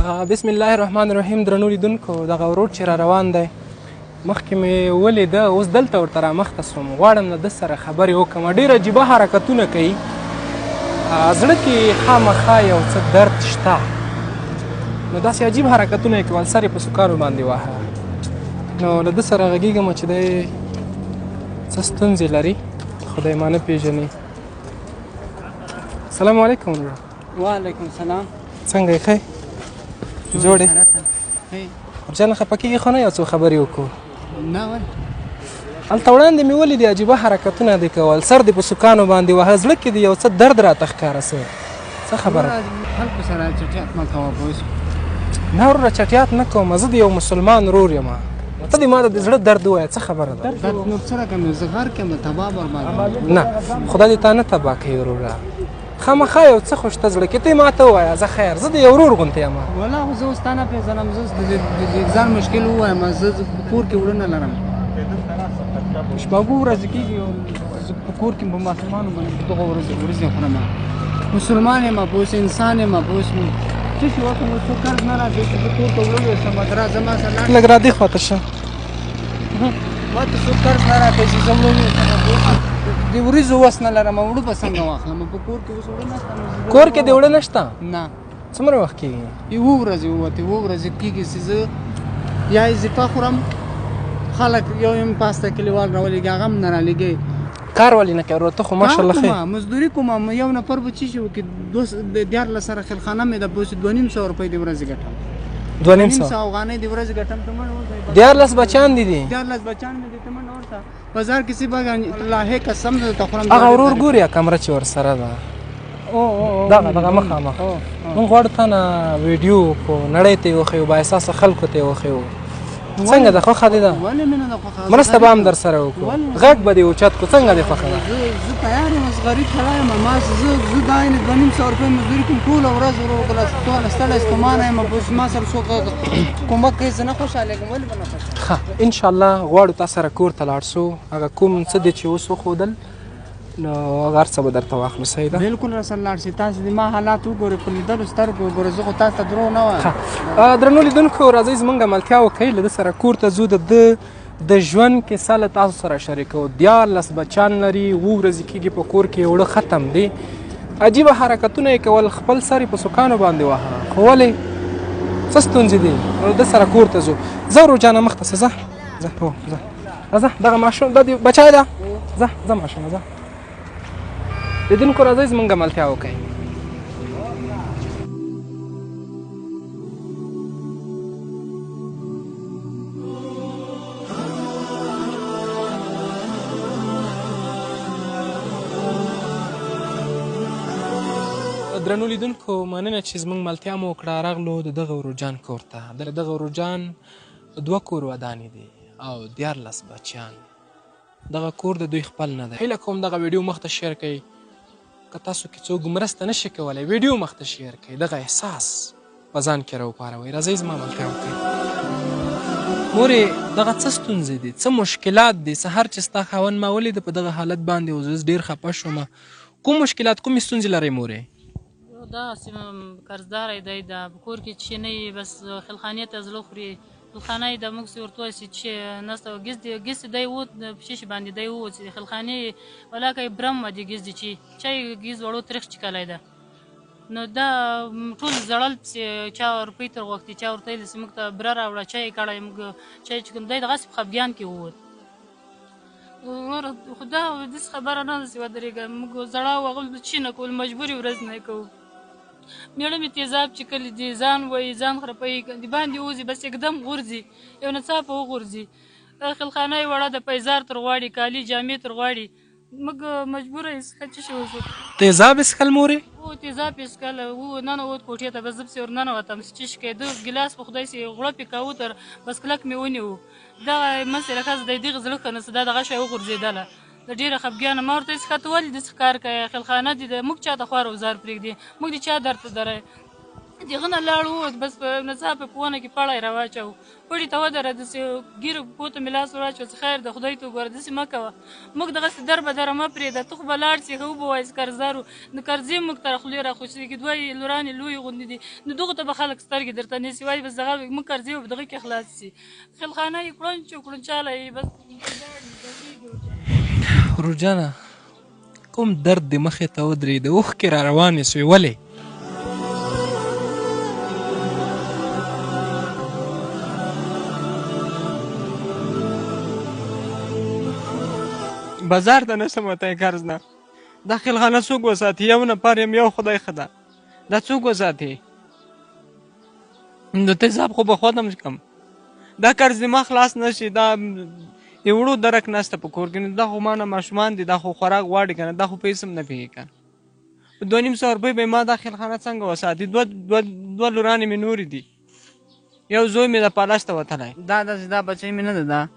بسم الله الرحمن الرحیم. درنو لیدونکو دغه ورور چې را روان دی مخکې مې ولیده، اوس دلته ورته رامخته سوم، غواړم له ده سره خبرې وکړم. ډېر عجیبه حرکتونه کوي، زړه کې خامخا یو څه درد شته، نو داسې عجیب حرکتونه یې کول، سر یې په سوکانو باندې واهه. نو له ده سره غږېږم چې دی څه ستونزې لري، خدای ما نه پېژني. السلام علیکم ورور. وعلیکم السلام. څنګه یې ښه جوړ یې؟ جان خفه کېږي خو نه یو څو خبرې وکړو. نه ولې هلته وړاندې مې ولیدې عجیبه حرکتونه دې کول، سر دې په سوکانو باندې وهه، زړه کې دې یو څه درد راته ښکاره څه خبره؟ خلکو سره چټیات مه کوه پوه شوې. نه وروره چټیات نه کوم، زه د یو مسلمان ورور یم، ته دې ما ته د زړه درد ووایه څه خبره ده؟ درد نور څه رقم زه غر کې یم تباه برباد. نه خدای دې تا نه تباه کوي وروره، خامخا یو څه خو شته زړه کې، ته یې ما ته ووایه زه خیر، زه د یو ورور غوندې یم. والله خو زه اوس تا نه پېژنم، زه د ځان مشکل ووایم، زه په کور کې وړه نه لرم، شپږو ورځې کېږي زه په کور کې په ماشومانو باندې دغه ورځې خورم. مسلمان یم پوه شې، انسان یم پوه شوې، څه شي وکړم اوس څوک قرض نه راځي چې زه کور ته وړلی شم، درا زما سره لاړ لږ را دې خواته شه، ما ته څوک قرض نه راکوي چې زه وړلی شم، د وریځو وس نه لرم، وړو به څنګه واخلم؟ په کور کې اوس وړه نشته. کور کې دې وړه نشته؟ نه. څومره وخت کېږي؟ یوه ورځ ووتې، اووه ورځې کېږي چې زه یا اضافه خورم، خلک یو یم پاسته کلیوال راولېږي، هغه هم نه رالېږي. کار ولې نه کوې ورور؟ ته خو ماشاءالله ښه یې. مزدوري کوم، یو نفر به څه شي وکړي، 14 سره خلخانه مې ده، بس 2500 روپۍ د ورځې ګټم، 2500 افغانۍ د ورځې ګټم. ته منډه ورته 14 بچیان دي 14 بچیان مې دي، ته منډه ورته بازار کې څه به لاهې قسم ده ته خورم. هغه ورور ګورې کمره چې ورسره ده دغه مخامخ، موږ غواړو تا نه ویډیو وکړو، نړۍ ته یې وښیو، بااحساسه خلکو ته یې وښیو. څنګه ده خوښه دې ده؟ ولې مې نه ده خوښه؟ مرسته به هم در سره وکړو، غږ به دې اوچت کړو. څنګه دې خوښه ده؟ زه تیار یم، اوس غریب سړی یم، ما زه دا یعنې 2500 روپۍ مزدوري کوم، ټوله ورځ ټوله ستړی ستومانه یم، بس ما سره څوک کومک کوي، زه نه خوشحالېږم. ولې به نه خوشحاله؟ ښه انشاءالله غواړو تا سره کور ته لاړ سو، هغه کوم څه دی چې اوس وښودل نو هغه هر څه به درته واخلو. صحیح ده؟ بلکل راسره لاړ شئ، تاسو د ما حالات وګورئ، په لیدلو سترګو وګورئ، زه خو تاسو ته دروغ نه وایم. درنو لیدونکو راځئ زموږ عملتیا وکړئ، له ده سره کور ته ځو، د ژوند کیسه له تاسو سره شریکوو. 14 بچیان لري، 7 ورځې کېږي په کور کې، اوړه ختم دی، عجیبه حرکتونه یې کول، خپل سر یې په سوکانو باندې واهه. خو ولې څه ستونزې دي؟ نو ده سره کور ته ځو. ځه ورور جانه مخته ځه، ځه هو ځه راځه، دغه ماشوم دا دې بچی ده، ځه ماشومه ځه. لیدونکو راځئ زموږ عملتیا وکړئ. درنو لیدونکو مننه چې زموږ ملتیا مو وکړه، راغلو د دغه ورور جان کور ته. د دغه ورور جان 2 کور ودانې دي او 14 بچیان، دغه کور د دوی خپل نه دی. هیله کوم دغه ویډیو مخته شیر کړئ، که تاسو کې څوک مرسته نشي کولی ویډیو مخته شیر کړئ، دغه احساس په ځان کې راوپاروئ. راځئ زما ملتیا وکړئ. مورې دغه څه ستونزې دي، څه مشکلات دي؟ سهار چې ستا خاوند ما ولیده په دغه حالت باندې، اوس ډېر خفه شوم. کوم مشکلات کومې ستونزې لرئ مورې؟ دغسې قرضداری دی، د په کور کې چې نه وي، بس خلخانې ته زړه خوري، خلخانه یې د موږ سې ورته وایي چې نسته ګز دی ووت په شیشې باندې دی ووت چې خلخانې ولاکه یې برم دی ګز دی چې چای ګز وړو تریخ چکلی ده، نو دا ټول زړل پسې چا روپۍ تر غوښتي، چا ورته ویلي چې موږ ته بره راوړه، چای یې کړی، موږ چای چې کوم دی دغسې په خفګان کې ووت. وروره خو دا داسې خبره نه ده چې ودرېږه، موږ زړه و هغه چي نه کول، مجبور یې ورځ نه کوو. میړه مې تیزاب چې کله دې ځان وایي، ځان خرپوي، د باندې وځي، بس یکدم غورځي، یو ناڅاپه وغورځي، خلخانه یې وړه ده، پیزار تر غواړي، کالي جامې تر غواړي، موږ مجبوره یې څښه څه شی وشو. تیزاب یې څښل مورې؟ هو تیزاب یې څښل، ننوت کوټې ته، بس زه پسې ورننوتم چې څه کېده، ګیلاس په خدای سې غړپ یې کاوه تر بس کلک مې ونیو، دغه منځ یې راښځه دی، دغه زړه ښه نه څه دا دغه شی وغورځېدله، د ډېره خفګانه ما ورته ویل چې ته ولې داسې کار کوې، خلخانه دي د موږ چا ته خوار وزار پرېږدي، موږ د چا درد ته درئ. دغه نه لاړ ووت بس په ناڅاپه په ونه کې پړی راواچوو پړي ته ودره داسې ګیرو پوته مې لاس ور چې خیر د خدای ته وګوره داسې مه کوه موږ دغسې در به دره مه پرېږده ته خو به لاړ سې ښه وبه وایې قرضدار وو نو قرضې موږ ته خولې راخوشېږي دوه لورانې لویې غوندې دي نو دغو ته به خلک سترګې درته نیسي وایي بس دغه موږ قرضې به په دغه کې خلاص سي خلخانه یې کړنچ و کړنچاله یې بس روجانه کوم درد دې مخې ته ودرېد اوښکې را روانې سوې ولې بازار ته نشم وتی قرض نه دا خلخانه څوک وساتي یو نفر یم یو خدای ښه ده دا څوک وساتي د تیزاب خو به خودم کم دا قرض دې ما خلاص نه شي دا یو وړو درک نسته په کور کې نو دا خو ما نه ماشومان دي دا خو خوراک غواړي که نه دا خو پیسې هم نه پوهېږي که په 2500 روپۍ به ما دا خلخانه څنګه وساتي دوه لورانې مې نورې دي یو زوی مې د پالش ته وتلی دا داسې دا بچی مې نه ده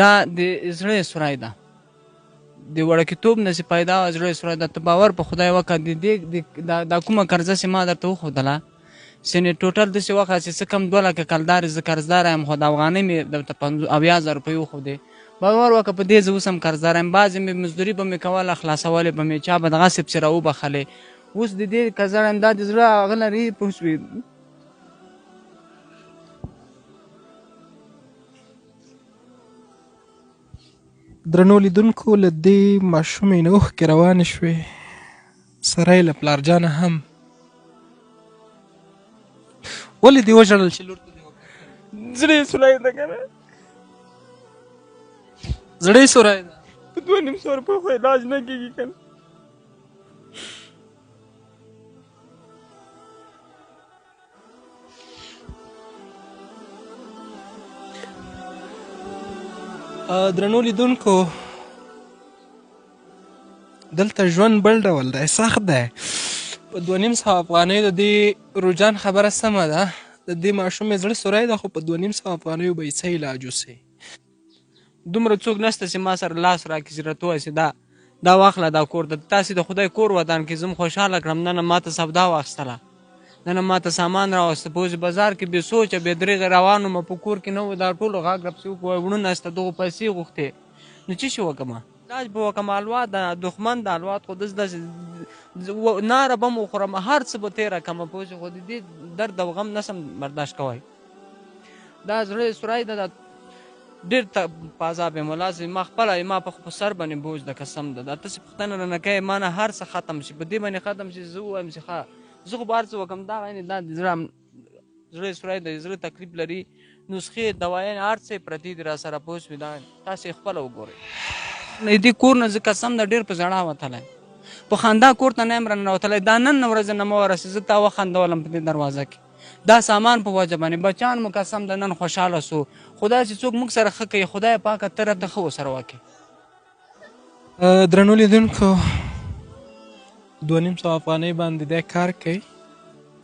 دا د زړه سوری ده د وړکېتوب نه چې پیدا وه زړه سوری ده ته باور په خدای وکړه دا کومه قرضه چې ما درته وښودله سینې ټوټل داسې وخت چې څه کم 2 لکه کلدار زه قرضدار یم خو د افغانۍ مې درته 70,000 روپۍ وښودې باور وکړه په دې زه اوس هم قرضدار یم بعضې مې مزدوري به مې کوله خلاصولې به مې چا به دغسې پسې راوبخلې اوس د دې قرضدار یم دا د زړه هغه لري پوه شوې درنو لیدونکو له دې ماشومې نه اوښکې روانې شوې سره یې له پلارجانه هم ولې دې وژړل چې لور ته دې وکتل زړه یې سوری ده که نه زړه یې سوری ده په 2500 روپۍ خو علاج نه کېږي که نه درنو لیدونکو دلته ژوند بل ډول دی سخت دی په 2500 افغانیو د دې روجان خبره سمه ده د دې ماشوم یې زړه سوری ده خو په 2500 افغانیو به یې څه علاج وسي دومره څوک نشته چې ما سره لاس راکړي چې راته ووایي چې دا واخله دا کور ده تاسې د خدای کور ودان کې زه خوشحاله کړم نه ما ته سودا واخیستله نه ما ته سامان راوسته په اوس بازار کې بې سوچه بې درېغې روان وم په کور کې نه و دا ټولو غاږ راپسې وکړه وړونه سته دغو پیسې غوښتې نو څه شي وکړمه علاج به وکړم الوات د دښمن د الوات خو داسې ناره به م وخورم هر څه به تېره کړمه پوه شې خو د دې درد او غم نسم برداشت کوی دا زړه سوری ده دا ډېر په عذاب یم ولاسې ما خپله ما په سر باندې بوج ده قسم ده دا تاسې پوښتنه رانه کوې ما نه هر څه ختم شي په دې باندې ختم شي زه ووایم چې ښه زه خو به هر څه وکړم دا دا د زړه سوری د زړه تکلیف لري نسخې دوایانې هر څه پرتې دي را سره پوه شوې دا تاسې خپله وګورئ د دې کور نه زه قسم ده ډېر په زړه وتلی په خندا کور ته نه یم راننوتلی دا نن ورځ نه مه ورسې زه تا وخندولم په دې دروازه کې دا سامان په وجه باندې بچیان مو قسم ده نن خوشحاله سو خدای چې څوک موږ سره ښه کوي خدای پاکه ته راته ښه ورسره وکړې درنو لیدونکو 2500 افغانۍ باندې دی کار کوي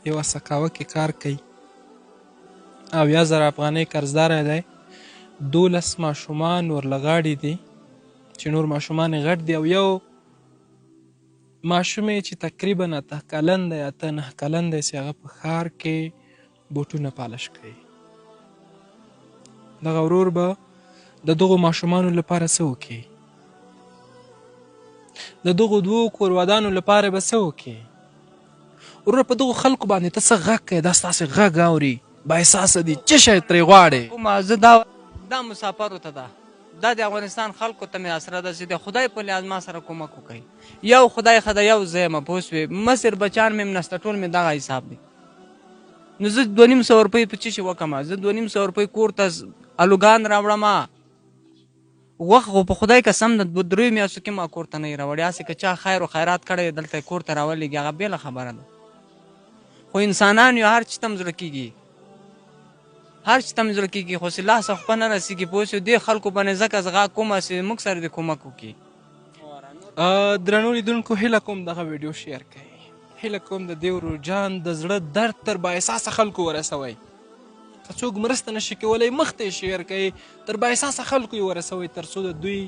یوه سکاوه کې کار کوي 80,000 افغانۍ قرضداری دی 12 ماشومان ورله غاړې دي چې نور ماشومان یې غټ دي او یو ماشوم یې چې تقریبا 8 کلن دی 8-9 کلن دی چې هغه په ښار کې بوټونه پالش کوي دغه ورور به د دغو ماشومانو لپاره څه وکړي د دغو دوو کورودانو لپاره به څه وکړي وروره په دغو خلکو باندې ته څه غږ کوې دا ستاسې غږ اوري بااحساسه دي څه شی ترې غواړې کومه زه دا مسافرو ته ده دا د افغانستان خلکو ته مې اسره ده چې د خدای په لحاظ ما سره کومک وکړي یو خدای ښه ده یو زه یم پوه شوې مصر بچیان مې هم نسته ټول مې دغه حساب دی نو زه 2500 روپۍ په څه شي وکړم زه 2500 روپۍ کور ته الوګان راوړم وخت خو په خدای قسم د 2-3 میاشتو کې ما کور ته نه یې راوړی هسې که چا خیر و خیرات کړی دلته یې کور ته راولېږي هغه بېله خبره ده خو انسانان یو هر چي ته م زړه کېږي هر چي ته م زړه کېږي خو چې لاسه خو نه رسېږي پوه شو دې خلکو باندې ځکه زغا کومه چې موږ سره دې کومک وکړي درنو لیدونکو هیله کوم دغه ویډیو شیر کړئ هیله کوم د دې روجان د زړه درد تر بااحساسه خلکو ورسوئ که څوک مرسته نشي کولی مخ ته یې شیر کړئ تر بااحساسه خلکو یې ورسوئ تر څو د دوی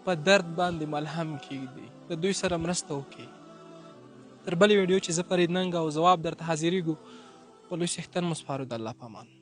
په درد باندې ملهم کېږدي د دوی سره مرسته وکړي تر بلې ویډیو چې زه فرید ننګ او ځواب درته حاضرېږو په لوی څښتن مو سپارو د الله په امان.